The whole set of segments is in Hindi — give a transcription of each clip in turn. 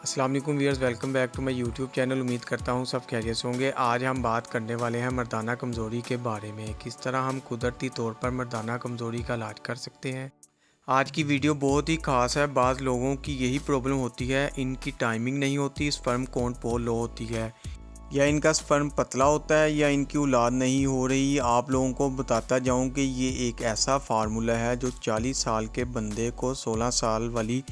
अस्सलाम वालेकुम viewers, welcome back to my YouTube channel. उम्मीद करता हूँ सब खैरियत से होंगे। आज हम बात करने वाले हैं मर्दाना कमज़ोरी के बारे में, किस तरह हम कुदरती तौर पर मर्दाना कमज़ोरी का इलाज कर सकते हैं। आज की वीडियो बहुत ही ख़ास है। बाज़ लोगों की यही प्रॉब्लम होती है, इनकी टाइमिंग नहीं होती, स्पर्म काउंट बहुत लो होती है, या इनका स्पर्म पतला होता है, या इनकी औलाद नहीं हो रही। आप लोगों को बताता जाऊँ कि ये एक ऐसा फार्मूला है जो 40 साल के बंदे को 16 साल वाली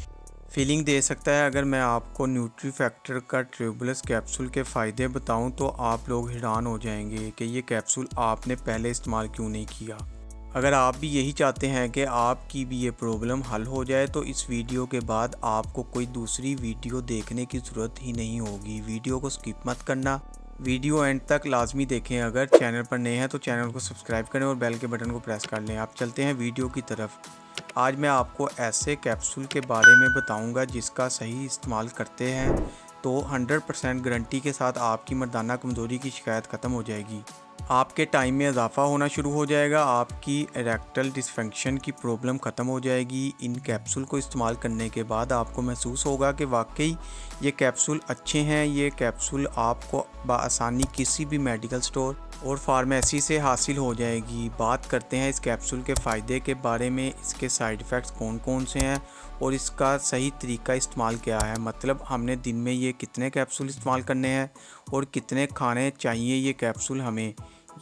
फीलिंग दे सकता है। अगर मैं आपको न्यूट्री फैक्टर का ट्यूबलेस कैप्सूल के फ़ायदे बताऊं तो आप लोग हैरान हो जाएंगे कि ये कैप्सूल आपने पहले इस्तेमाल क्यों नहीं किया। अगर आप भी यही चाहते हैं कि आपकी भी ये प्रॉब्लम हल हो जाए तो इस वीडियो के बाद आपको कोई दूसरी वीडियो देखने की ज़रूरत ही नहीं होगी। वीडियो को स्किप मत करना, वीडियो एंड तक लाजमी देखें। अगर चैनल पर नए हैं तो चैनल को सब्सक्राइब करें और बेल के बटन को प्रेस कर लें। आप चलते हैं वीडियो की तरफ। आज मैं आपको ऐसे कैप्सूल के बारे में बताऊंगा जिसका सही इस्तेमाल करते हैं तो 100% गारंटी के साथ आपकी मर्दाना कमज़ोरी की शिकायत ख़त्म हो जाएगी। आपके टाइम में इजाफा होना शुरू हो जाएगा, आपकी इरेक्टल डिसफंक्शन की प्रॉब्लम ख़त्म हो जाएगी। इन कैप्सूल को इस्तेमाल करने के बाद आपको महसूस होगा कि वाकई ये कैप्सूल अच्छे हैं। ये कैप्सूल आपको बआसानी किसी भी मेडिकल स्टोर और फार्मेसी से हासिल हो जाएगी। बात करते हैं इस कैप्सूल के फ़ायदे के बारे में, इसके साइड इफ़ेक्ट्स कौन कौन से हैं और इसका सही तरीका इस्तेमाल क्या है। मतलब हमने दिन में ये कितने कैप्सूल इस्तेमाल करने हैं और कितने खाने चाहिए ये कैप्सूल हमें,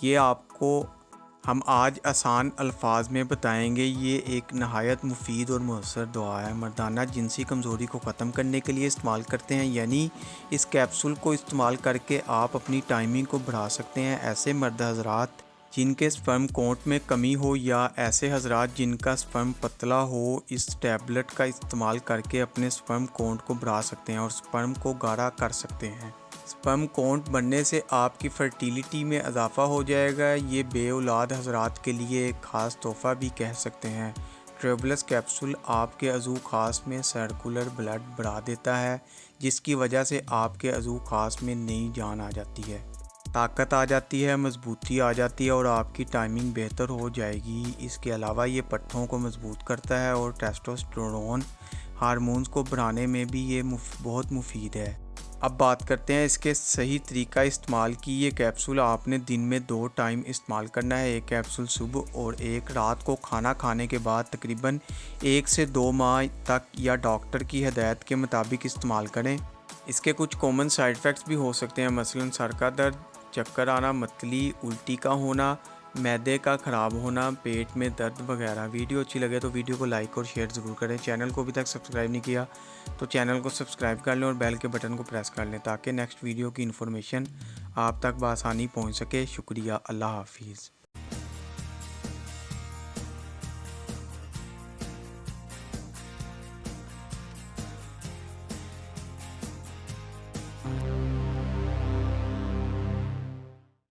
ये आपको हम आज आसान अल्फाज में बताएंगे। ये एक नहायत मुफीद और मुअस्सर दवा है, मर्दाना जिनसी कमज़ोरी को ख़त्म करने के लिए इस्तेमाल करते हैं। यानी इस कैप्सूल को इस्तेमाल करके आप अपनी टाइमिंग को बढ़ा सकते हैं। ऐसे मर्द हज़रात जिनके स्पर्म काउंट में कमी हो या ऐसे हज़रात जिनका स्पर्म पतला हो, इस टैबलेट का इस्तेमाल करके अपने स्पर्म काउंट को बढ़ा सकते हैं और स्पर्म को गाढ़ा कर सकते हैं। स्पर्म काउंट बढ़ने से आपकी फर्टिलिटी में इजाफा हो जाएगा। ये बेऔलाद हज़रात के लिए एक ख़ास तोहफ़ा भी कह सकते हैं। ट्यूबलेस कैप्सूल आपके अज़ू ख़ास में सर्कुलर ब्लड बढ़ा देता है, जिसकी वजह से आपके अज़ू ख़ास में नई जान आ जाती है, ताकत आ जाती है, मजबूती आ जाती है और आपकी टाइमिंग बेहतर हो जाएगी। इसके अलावा ये पट्ठों को मजबूत करता है और टेस्टोस्टेरोन हार्मोन्स को बढ़ाने में भी ये बहुत मुफीद है। अब बात करते हैं इसके सही तरीका इस्तेमाल की। ये कैप्सूल आपने दिन में 2 टाइम इस्तेमाल करना है, एक कैप्सूल सुबह और एक रात को खाना खाने के बाद तकरीबन 1 से 2 माह तक, या डॉक्टर की हिदायत के मुताबिक इस्तेमाल करें। इसके कुछ कॉमन साइड इफ़ेक्ट्स भी हो सकते हैं, मसलन सर का दर्द, चक्कर आना, मतली, उल्टी का होना, मैदे का ख़राब होना, पेट में दर्द वगैरह। वीडियो अच्छी लगे तो वीडियो को लाइक और शेयर ज़रूर करें। चैनल को अभी तक सब्सक्राइब नहीं किया तो चैनल को सब्सक्राइब कर लें और बेल के बटन को प्रेस कर लें ताकि नेक्स्ट वीडियो की इन्फॉर्मेशन आप तक बआसानी पहुंच सके। शुक्रिया, अल्लाह हाफिज़।